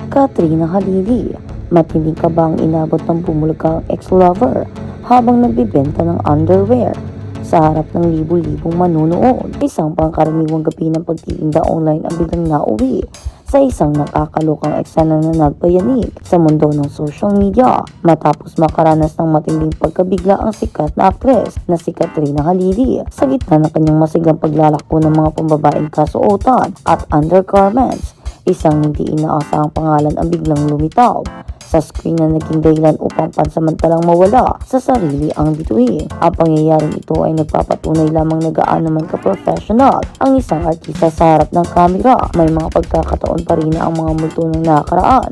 Katrina Halili, matinding kabang inabot ng bumulgang ex-lover habang nagbibenta ng underwear sa harap ng libu-libong manunood. Isang pangkaraniwang gabi ng pagtitinda online ang biglang nauwi sa isang nakakalokang eksena na nagpayanig sa mundo ng social media matapos makaranas ng matinding pagkabigla ang sikat na aktres na si Katrina Halili sa gitna ng kanyang masigang paglalakbo ng mga pambabaeng kasuotan at undergarments. Isang hindi inaasahang pangalan ang biglang lumitaw sa screen na naging dahilan upang pansamantalang mawala sa sarili ang bituin. Ang pangyayaring ito ay nagpapatunay lamang na gaano man ka-professional ang isang artista sa harap ng kamera. May mga pagkakataon pa rin na ang mga multo ng nakaraan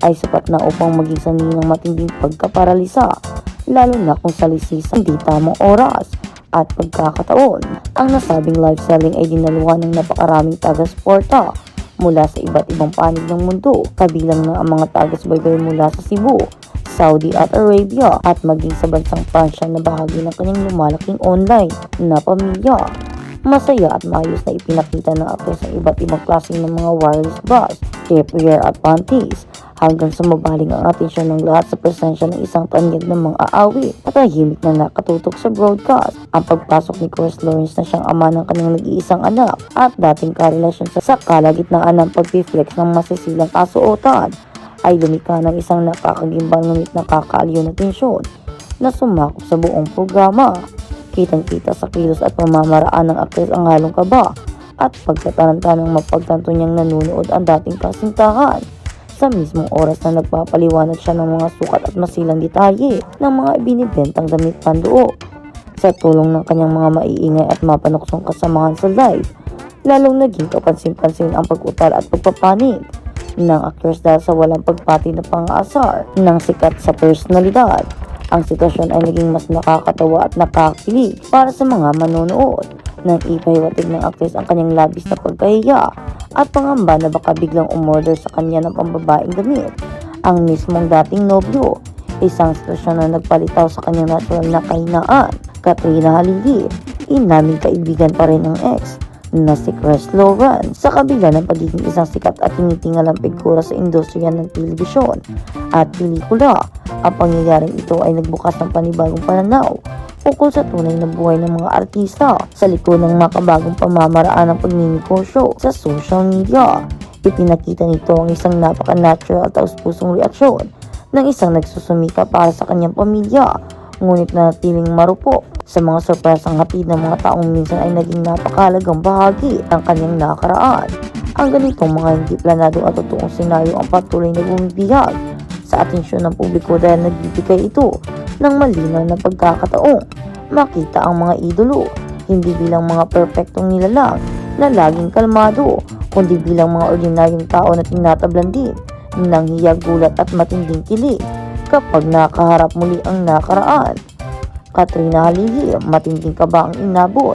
ay sapat na upang maging sanhi ng matinding pagkaparalisa, lalo na kung salisisang hindi tamang oras at pagkakataon. Ang nasabing live selling ay dinaluhan ng napakaraming taga-suporta mula sa iba't ibang panig ng mundo, kabilang na ang mga taga-subaybay mula sa Cebu, Saudi at Arabia at maging sa bansang Pransya na bahagi ng kanyang lumalaking online na pamilya. Masaya at maayos na ipinakita ng aktres ang iba't ibang klaseng ng mga wireless bras, shapewear at panties, hanggang sumabaling ang atensyon ng lahat sa presensya ng isang tanyag ng mga aawit at tahimik na nakatutok sa broadcast. Ang pagpasok ni Chris Lawrence na siyang ama ng kanyang nag-iisang anak at dating karelasyon sa kalagitnaan ng pag-flex ng masisilang kasuotan ay lumikha ng isang nakakagimbang ngunit nakakaaliw na tensyon na sumakop sa buong programa. Kitang-kita sa kilos at pamamaraan ng aktres ang halong kaba at pagtataranta ng mapagtanto niyang nanunood ang dating kasintahan sa mismong oras na nagpapaliwanag siya ng mga sukat at masilang detalye ng mga ibinibentang damit panloob. Sa tulong ng kanyang mga maiingay at mapanuksong kasamahan sa live, lalong naging kapansin-pansin ang pag-utal at pagpapanig ng actress dahil sa walang pagpati na pang-aasar ng sikat sa personalidad. Ang sitwasyon ay naging mas nakakatawa at nakakilig para sa mga manonood nang ipahiwatig ng aktres ang kanyang labis na pagkahiya at pangamba na baka biglang umorder sa kanya ng pambabaeng damit ang mismong dating nobyo, isang sitwasyon na nagpalitaw sa kanyang natural na kahinaan. Katrina Halili, inaming kaibigan pa rin ng ex na si Chris Lawrence sa kabila ng pagiging isang sikat at tinitingalang figura sa industriya ng telebisyon at pelikula. Ang pangyayaring ito ay nagbukas ng panibagong pananaw ukol sa tunay na buhay ng mga artista sa likod ng makabagong pamamaraan ng pagninegosyo sa social media. Ipinakita nito ang isang napaka-natural at taus-pusong reaksyon ng isang nagsusumika para sa kanyang pamilya, ngunit nanatiling marupok sa mga sorpresang hatid ng mga taong minsan ay naging napakahalagang bahagi ng kanyang nakaraan. Ang ganitong mga hindi planado at totoong senaryo ang patuloy na bumibihag sa atensyon ng publiko dahil nagbibigay ito ng malinaw na pagkakataong makita ang mga idolo hindi bilang mga perpektong nilalang na laging kalmado, kundi bilang mga ordinaryong tao na tinatablan din ng hiyag, gulat at matinding kilig kapag nakaharap muli ang nakaraan. Katrina Halili, matinding kaba ang inabot